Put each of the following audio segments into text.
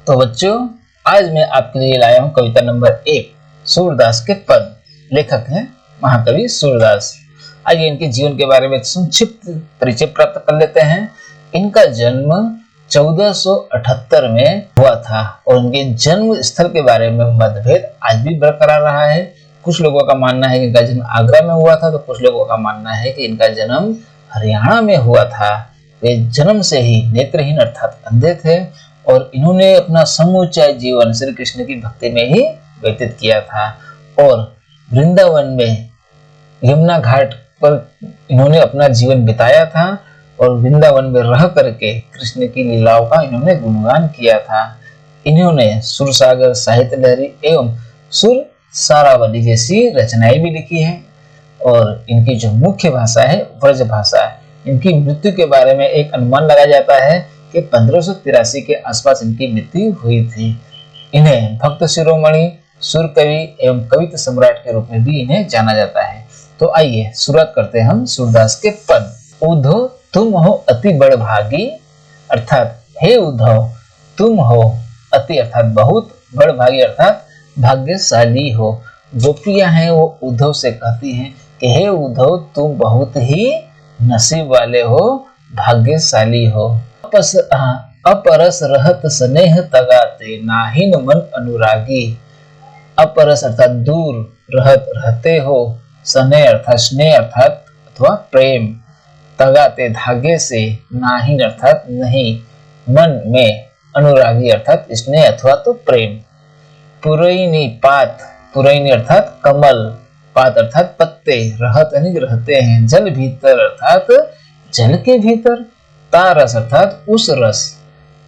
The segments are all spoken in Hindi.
तो बच्चों, आज मैं आपके लिए लाया हूँ कविता नंबर 1, सूरदास के पद। लेखक हैं महाकवि सूरदास। आइए इनके जीवन के बारे में संक्षिप्त परिचय प्राप्त कर लेते हैं। इनका जन्म 1478 में हुआ था और इनके जन्म स्थल के बारे में मतभेद आज भी बरकरार रहा है। कुछ लोगों का मानना है कि इनका जन्म आगरा में हुआ था, तो कुछ लोगों का मानना है कि इनका जन्म हरियाणा में हुआ था। वे जन्म से ही नेत्रहीन अर्थात अंधे थे और इन्होंने अपना समूचा जीवन श्री कृष्ण की भक्ति में ही व्यतीत किया था और वृंदावन में यमुना घाट पर इन्होंने अपना जीवन बिताया था और वृंदावन में रह करके कृष्ण की लीलाओं का इन्होंने गुणगान किया था। इन्होंने सुरसागर, साहित्य लहरी एवं सुर सारावली जैसी रचनाएं भी लिखी है और इनकी जो मुख्य भाषा है ब्रज भाषा है। इनकी मृत्यु के बारे में एक अनुमान लगाया जाता है कि 1583 के आसपास इनकी मृत्यु हुई थी। इन्हें भक्त शिरोमणि, सुर कवि एवं कविता सम्राट के रूप में भी इन्हें जाना जाता है। तो आइए शुरुआत करते हैं हम सूरदास के पद। उद्धव तुम हो अति बड़भागी, अर्थात हे उद्धव तुम हो अति अर्थात बहुत, बड़भागी अर्थात भाग्यशाली हो। गोपियां हैं वो उद्धव से कहती हैं कि हे उद्धव तुम बहुत ही नसीब वाले हो, भाग्यशाली हो। अपरस रहत स्नेह तगाते, नाहिन मन अनुरागी। अपरस अर्थात दूर, रहत रहते हो, स्नेह अर्थात स्नेह अर्थात अथवा प्रेम, तगाते धागे से, नाहिन अर्थात नहीं, मन में, अनुरागी अर्थात स्नेह अथवा तो प्रेम। पुरैनी पात, पुरैनी अर्थात कमल, पात अर्थात पत्ते, रहत यानी रहते हैं, जल भीतर अर्थात जल के भीतर, तारस अर्थात उस रस,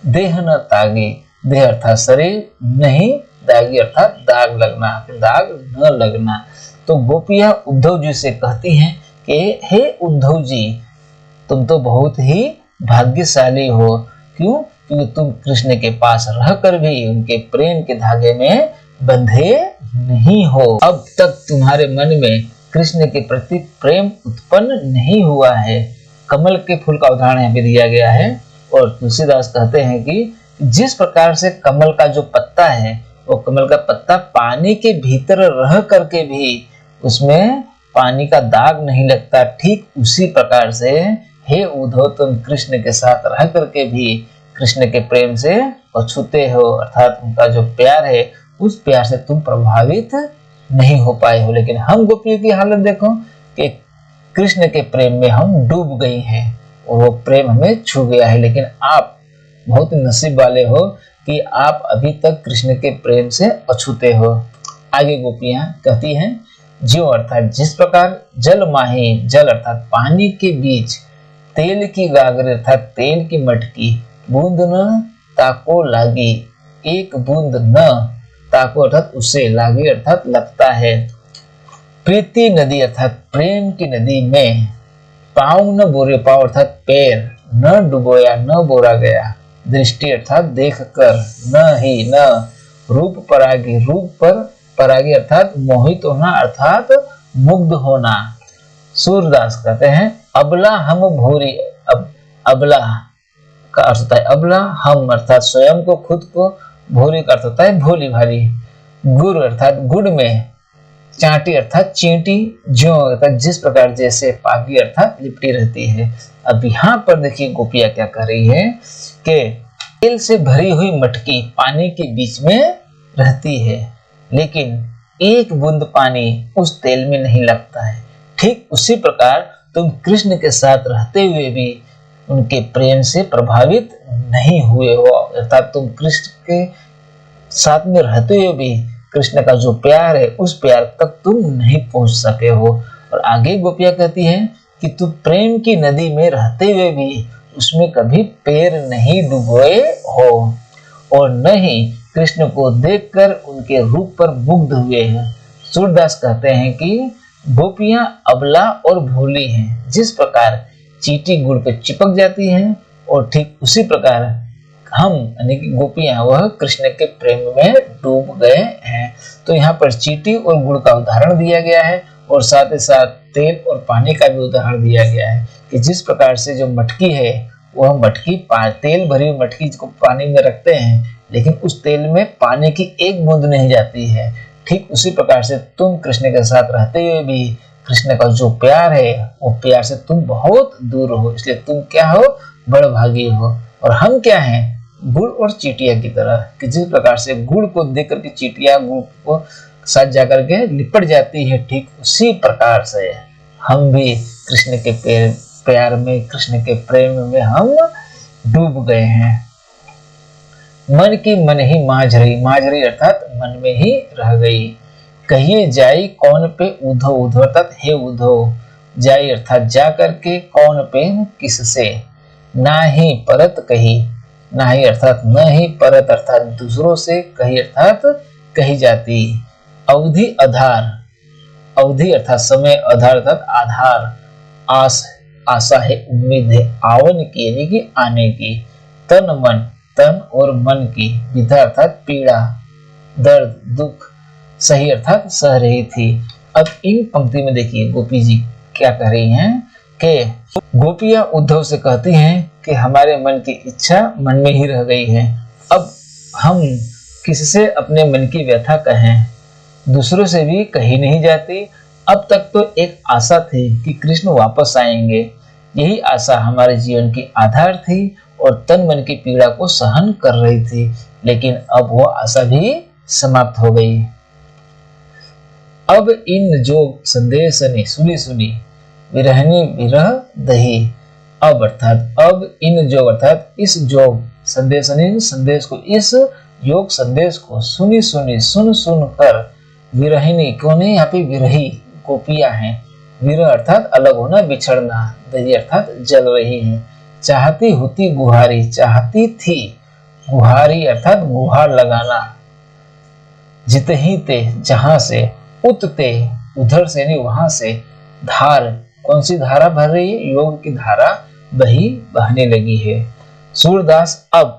देह न तागी, देह अर्थात शरीर, नहीं दागी अर्थात दाग लगना, दाग न लगना। तो गोपियां उद्धव जी से कहती हैं कि हे उद्धव जी तुम तो बहुत ही भाग्यशाली हो। क्यों? क्योंकि तुम कृष्ण के पास रहकर भी उनके प्रेम के धागे में बंधे नहीं हो। अब तक तुम्हारे मन में कृष्ण के प्रति प्रेम उत्पन्न नहीं हुआ है। कमल के फूल का उदाहरण यहाँ पे दिया गया है और तुलसीदास कहते हैं कि जिस प्रकार से कमल का जो पत्ता है वो कमल का पत्ता पानी के भीतर रह करके भी उसमें पानी का दाग नहीं लगता, ठीक उसी प्रकार से हे उद्धव तुम कृष्ण के साथ रह करके भी कृष्ण के प्रेम से अछूते हो, अर्थात उनका जो प्यार है उस प्यार से तुम प्रभावित नहीं हो पाए हो। लेकिन हम गोपियों की हालत देखो कि कृष्ण के प्रेम में हम डूब गई हैं और वो प्रेम हमें छू गया है। लेकिन आप बहुत नसीब वाले हो कि आप अभी तक कृष्ण के प्रेम से अछूते हो। आगे गोपियां कहती हैं ज्यों अर्थात जिस प्रकार जल माही, जल अर्थात पानी के बीच, तेल की गागरे अर्थात तेल की मटकी, बूंद न ताको लागी, एक बूंद न ताको अर्थात उसे, लागी अर्थात लगता है। प्रीति नदी अर्थात प्रेम की नदी में, पाँव न बोरे, पाँव अर्थात पैर, न डुबोया न बोरा गया, दृष्टि अर्थात देख कर, न ही न रूप परागी, रूप पर परागी अर्थात मोहित होना अर्थात मुग्ध होना। सूरदास कहते हैं अबला हम भूरी, अबला का अर्थ होता है अबला, हम अर्थात स्वयं को, खुद को, भूरी का अर्थ होता है भोली भाली, गुड़ अर्थात गुड़ में, चांटी अर्थात चींटी, ज्यों अर्थात जिस प्रकार जैसे, पागी अर्थात लिपटी रहती है। अब यहाँ पर देखिए गोपियां क्या कर रही है कि तेल से भरी हुई मटकी पानी के बीच में रहती है लेकिन एक बूंद पानी उस तेल में नहीं लगता है। ठीक उसी प्रकार तुम कृष्ण के साथ रहते हुए भी उनके प्रेम से प्रभावित नहीं हुए हो, अर्थात तुम कृष्ण के साथ में रहते हुए भी कृष्ण का जो प्यार है उस प्यार तक तुम नहीं पहुंच सके हो। और आगे गोपियां कहती हैं कि तुम प्रेम की नदी में रहते हुए भी उसमें कभी पैर नहीं डुबोए हो और न ही कृष्ण को देखकर उनके रूप पर मुग्ध हुए हैं। सूरदास कहते हैं कि गोपियां अबला और भोली हैं, जिस प्रकार चींटी गुड़ पे चिपक जाती है और ठीक उसी प्रकार हम यानी कि गोपियां वह कृष्ण के प्रेम में डूब गए हैं। तो यहाँ पर चींटी और गुड़ का उदाहरण दिया गया है और साथ ही साथ तेल और पानी का भी उदाहरण दिया गया है कि जिस प्रकार से जो मटकी है वह मटकी तेल भरी मटकी को पानी में रखते हैं, लेकिन उस तेल में पानी की एक बूंद नहीं जाती है। ठीक उसी प्रकार से तुम कृष्ण के साथ रहते हुए भी कृष्ण का जो प्यार है वो प्यार से तुम बहुत दूर हो, इसलिए तुम क्या हो, बड़भागी हो। और हम क्या हैं, गुड़ और चींटिया की तरह, कि जिस प्रकार से गुड़ को देख करके चींटिया गुड़ को साथ जाकर के लिपट जाती है, ठीक उसी प्रकार से हम भी कृष्ण के प्यार में, कृष्ण के प्रेम में हम डूब गए हैं। मन की मन ही मांझ रही अर्थात मन में ही रह गई। कहिए जाई कौन पे उधो, उधो अर्थात हे उधो, जाई अर्थात जा करके, कौन पे किससे, ना ही परत कही, ना ही अर्थात न ही, परत अर्थात दूसरों से, कही अर्थात कही जाती। अवधि आधार, अवधि अर्थात समय, आधार अर्थात आधार, आस आशा है, उम्मीद है, आवन की यानी कि आने की। तन मन, तन और मन की, विधा अर्थात पीड़ा, दर्द दुख, सही अर्थात सह रही थी। अब इन पंक्ति में देखिए गोपी जी क्या कह रही हैं कि गोपियां उद्धव से कहती हैं कि हमारे मन की इच्छा मन में ही रह गई है, अब हम किससे अपने मन की व्यथा कहें, दूसरों से भी कही नहीं जाती। अब तक तो एक आशा थी कि कृष्ण वापस आएंगे, यही आशा हमारे जीवन की आधार थी और तन मन की पीड़ा को सहन कर रही थी, लेकिन अब वो आशा भी समाप्त हो गई। अब इन जोग संदेश ने सुनी सुनी, विरहनी विरह दही। अब अर्थात अब इन जोग अर्थात इस जोग संदेश ने संदेश को, इस योग संदेश को सुनी सुनी, सुन सुन कर, विरहिनी कौन है, यहाँ पे विरही गोपियां हैं। विरह अर्थात अलग होना, बिछड़ना, दही अर्थात जल रही है। चाहती होती गुहारी, चाहती थी, गुहारी अर्थात गुहार लगाना। जित ही ते जहां से, उतते उधर से नहीं वहां से, धार कौन सी धारा भर रही है, योग की धारा बहने लगी है। सूरदास अब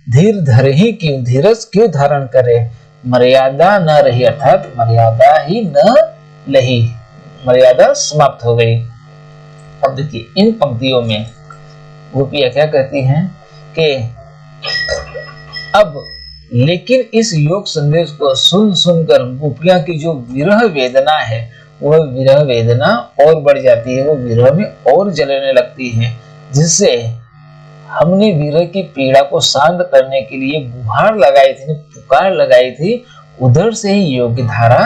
धीर धरे ही क्यों, धीरज क्यों धारण करे, मर्यादा न रही अर्थात मर्यादा ही न लही, मर्यादा समाप्त हो गई। अब देखिए इन पंक्तियों में गोपियां क्या कहती हैं कि अब लेकिन इस योग संदेश को सुन सुनकर गोपियां की जो विरह वेदना है, वह विरह वेदना और बढ़ जाती है, वो विरह में और जलने लगती है, जिससे हमने विरह की पीड़ा को शांत करने के लिए गुहार लगाई थी, पुकार लगाई थी, उधर से ही योग की धारा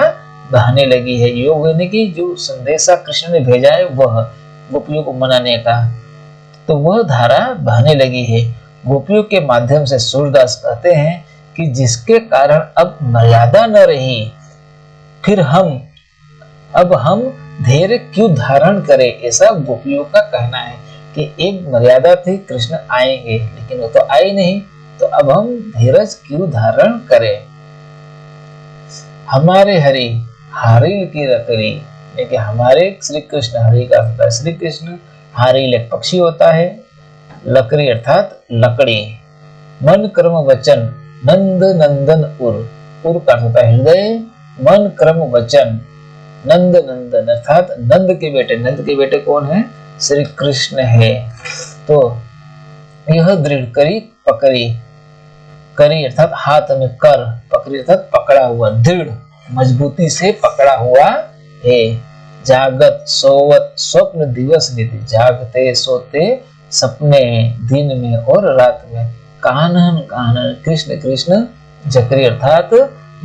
बहने लगी है। योग यानी कि जो संदेशा कृष्ण ने भेजा है वह गोपियों को मनाने का, तो वह धारा बहने लगी है। गोपियों के माध्यम से सूरदास कहते हैं कि जिसके कारण अब मर्यादा न रही, फिर अब हम धैर्य क्यों धारण करें, ऐसा गोपियों का कहना है कि एक मर्यादा थी, कृष्ण आएंगे, लेकिन वो तो आए नहीं, तो अब हम धीरज क्यों धारण करें। हमारे हरि हारिल की लकड़ी, यानी हमारे श्री कृष्ण, हरि का अर्थ है श्री कृष्ण, हारिल एक पक्षी होता है, लकड़ी अर्थात लकड़ी। मन कर्म वचन नंद नंदन उर, उर का अर्थ होता है हृदय, मन कर्म वचन नंद नंदन अर्थात नंद के बेटे, नंद के बेटे कौन है, श्री कृष्ण है। तो यह दृढ़ करी पकड़ी, करी अर्थात हाथ में कर, पकड़ी अर्थात पकड़ा हुआ, दृढ़ मजबूती से पकड़ा हुआ है। जागत सोवत स्वप्न दिवस निधि, जागते सोते सपने में, दिन में और रात में, कानन कानन कृष्ण कृष्ण जकरी अर्थात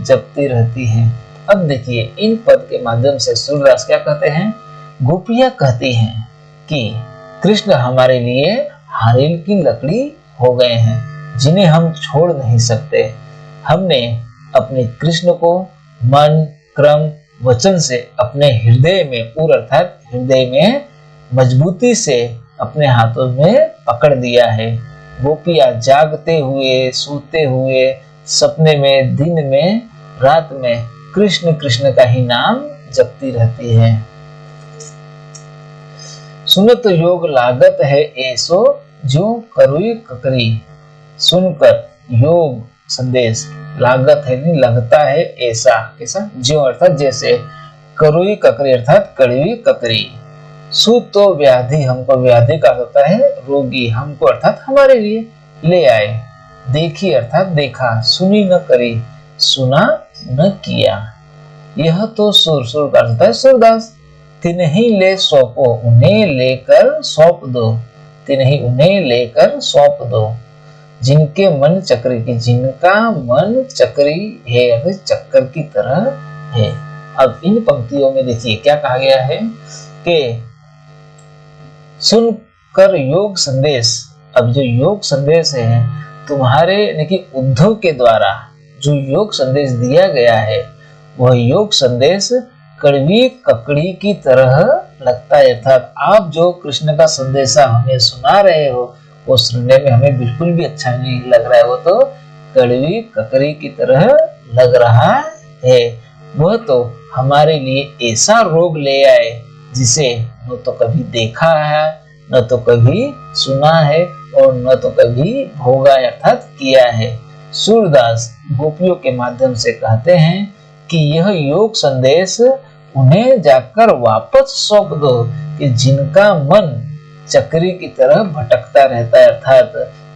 जपती रहती है। अब देखिए इन पद के माध्यम से सूरदास क्या कहते हैं, गोपियां कहती हैं कि कृष्ण हमारे लिए हारिल की लकड़ी हो गए हैं, जिन्हें हम छोड़ नहीं सकते। हमने अपने कृष्ण को मन क्रम वचन से अपने हृदय में, उर अर्थात हृदय में मजबूती से अपने हाथों में पकड़ दिया है। गोपियां जागते हुए, सोते हुए, सपने में, दिन में, रात में कृष्ण कृष्ण का ही नाम जपती रहती है। सुनत योग लागत है ऐसो, जो करुई ककरी, सुनकर योग संदेश, लागत है नहीं लगता है ऐसा, कैसा, जो अर्थात जैसे, करुई ककरी अर्थात कड़वी ककरी। सु तो व्याधि, हमको व्याधि का होता है रोगी, हमको अर्थात हमारे लिए ले आए। देखी अर्थात देखा, सुनी न करी, सुना न किया। यह तो सुर का अर्थ होता है सूरदास। तिन्हीं ले सौंपो, उन्हें लेकर सौंप दो, तिन्हीं उन्हें लेकर सौंप दो। जिनके मन चक्री की, जिनका मन चक्री है, अर्थात चक्कर की तरह है। अब इन पंक्तियों में देखिए क्या कहा गया है कि सुनकर योग संदेश। अब जो योग संदेश है तुम्हारे यानी कि उद्धव के द्वारा जो योग संदेश दिया गया है, वह योग संदेश कड़वी ककड़ी की तरह लगता है। अर्थात आप जो कृष्ण का संदेशा हमें सुना रहे हो, वो सुनने में हमें बिल्कुल भी अच्छा नहीं लग रहा है, वो तो कड़वी ककड़ी की तरह लग रहा है। वह तो हमारे लिए ऐसा रोग ले आए जिसे न तो कभी देखा है, न तो कभी सुना है, और न तो कभी भोगा अर्थात किया है। सूरदास गोपियों के माध्यम से कहते हैं कि यह योग संदेश उन्हें जाकर वापस सौंप दो, कि जिनका मन चक्री की तरह भटकता रहता है, अर्थात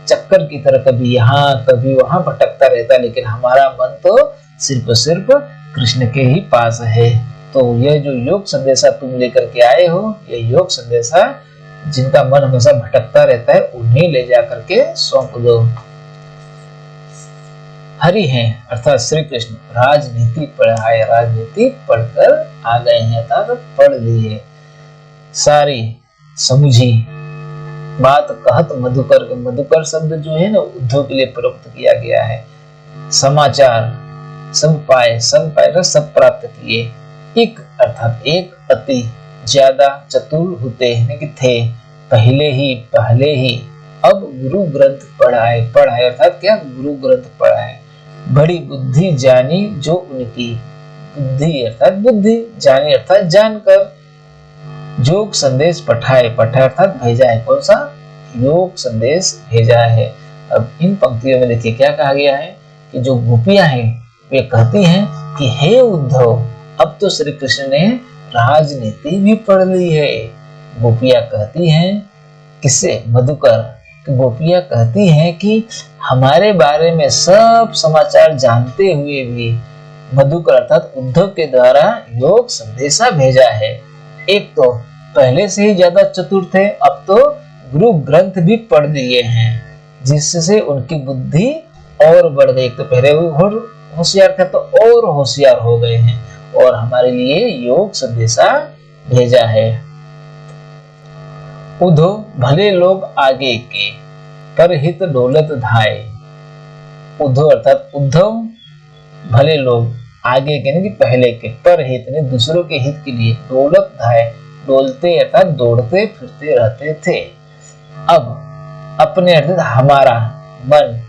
चक्कर की तरह कभी यहाँ कभी वहां भटकता रहता है, लेकिन हमारा मन तो सिर्फ कृष्ण के ही पास है। तो यह जो योग संदेशा तुम लेकर के आए हो, यह योग संदेशा जिनका मन हमेशा भटकता रहता है, उन्हें ले जाकर के सौंप दो। हरि हैं अर्थात श्री कृष्ण राजनीति पढ़ाए, राजनीति पढ़कर आ गए हैं, अर्थात पढ़ ली है, सारी समझी बात कहत मधुकर। मधुकर शब्द जो है ना उद्धव के लिए प्रयुक्त किया गया है। समाचार सब पाए, सब पाए सब प्राप्त किए। एक अर्थात एक, अति ज्यादा, चतुर होते हैं कि थे, पहले ही अब गुरु ग्रंथ पढ़ाए, पढ़ाए अर्थात क्या, गुरु ग्रंथ पढ़ाए। बड़ी बुद्धि जानी जो उनकी, बुद्धि अर्थात बुद्धि, जानी अर्थात जानकर। योग संदेश पठाए, पठाए अर्थात भेजा है, कौन सा, योग संदेश भेजा है। अब इन पंक्तियों में देखिए क्या कहा गया है कि जो गोपियां हैं वे कहती हैं कि हे उद्धव, अब तो श्री कृष्ण ने राजनीति भी पढ़ ली है। गोपियां कहती हैं, किससे, मधुकर, गोपियां कहती हैं कि हमारे बारे में सब समाचार जानते हुए भी मधुकर अर्थात उद्धव के द्वारा योग संदेशा भेजा है। एक तो पहले से ही ज्यादा चतुर थे, अब तो गुरु ग्रंथ भी पढ़ लिए हैं, जिससे उनकी बुद्धि और बढ़ गई। तो पहले वो होशियार थे तो और होशियार हो गए हैं, और हमारे लिए योग संदेशा भेजा है। उद्धव भले लोग आगे के, पर हित डोलत धाये। उद्धव अर्थात उद्धव भले लोग आगे के नहीं, पहले के, पर हित ने दूसरों के हित के लिए, डोलत धाये डोलते अर्थात दौड़ते फिरते रहते थे। अब अपने अर्थात हमारा मन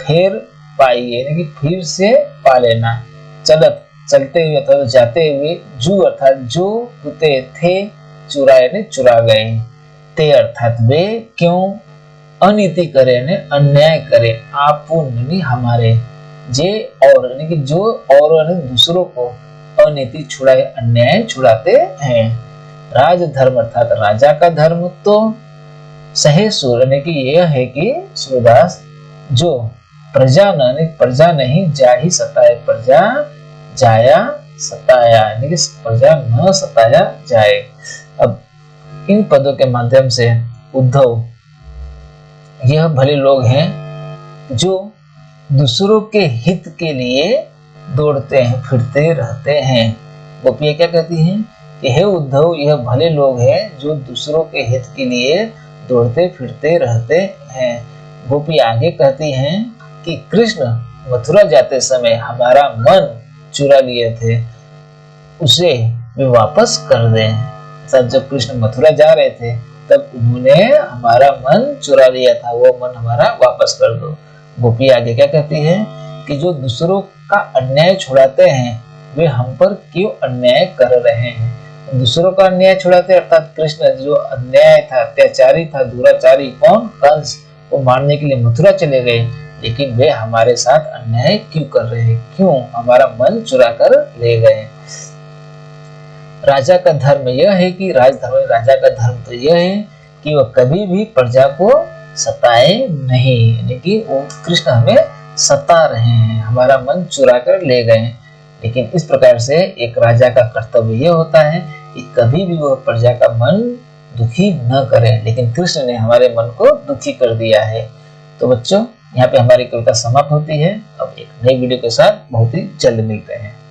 फिर पाइए, यानी कि फिर से पा लेना। चलत चलते हुए अर्थात जाते हुए, जू अर्थात जो होते थे, चुराए ने चुरा गए, ते अर्थात वे, क्यों, अनीति करे ने अन्याय करे, आपुन हमारे, जे और यानी कि जो और दूसरों को अनीति छुड़ाए, अन्याय छुड़ाते हैं। राजधर्म अर्थात राजा का धर्म तो सहे सुर, यानी कि यह है कि सूरदास जो प्रजा नहीं जा ही सताए, प्रजा जाया सताया, यानी कि प्रजा न सताया जाए। अब इन पदों के माध्यम से उद्धव यह भले लोग हैं जो दूसरों के हित के लिए दौड़ते हैं फिरते रहते हैं। गोपियां क्या कहती हैं कि हे उद्धव, यह भले लोग हैं जो दूसरों के हित के लिए दौड़ते फिरते रहते हैं। गोपी आगे कहती हैं कि कृष्ण मथुरा जाते समय हमारा मन चुरा लिए थे, उसे वे वापस कर दें। सब जब कृष्ण मथुरा जा रहे थे तब उन्होंने हमारा मन चुरा लिया था, वो मन हमारा वापस कर दो। गोपी आगे क्या कहती है कि जो दूसरों का अन्याय छुड़ाते हैं वे हम पर क्यों अन्याय कर रहे हैं। दूसरों का अन्याय छुड़ाते अर्थात कृष्ण जो अन्याय था, अत्याचारी था, दुराचारी, कौन, कंस, वो मारने के लिए मथुरा चले गए, लेकिन वे हमारे साथ अन्याय क्यों कर रहे हैं, क्यों हमारा मन चुरा कर ले गए। राजा का धर्म यह है कि राजा का धर्म तो यह है कि वह कभी भी प्रजा को सताए नहीं, यानी कि वो कृष्ण हमें सता रहे हैं, हमारा मन चुरा कर ले गए। लेकिन इस प्रकार से एक राजा का कर्तव्य ये होता है कि कभी भी वह प्रजा का मन दुखी न करे, लेकिन कृष्ण ने हमारे मन को दुखी कर दिया है। तो बच्चों, यहाँ पे हमारी कविता समाप्त होती है। अब एक नई वीडियो के साथ बहुत ही जल्द मिलते हैं।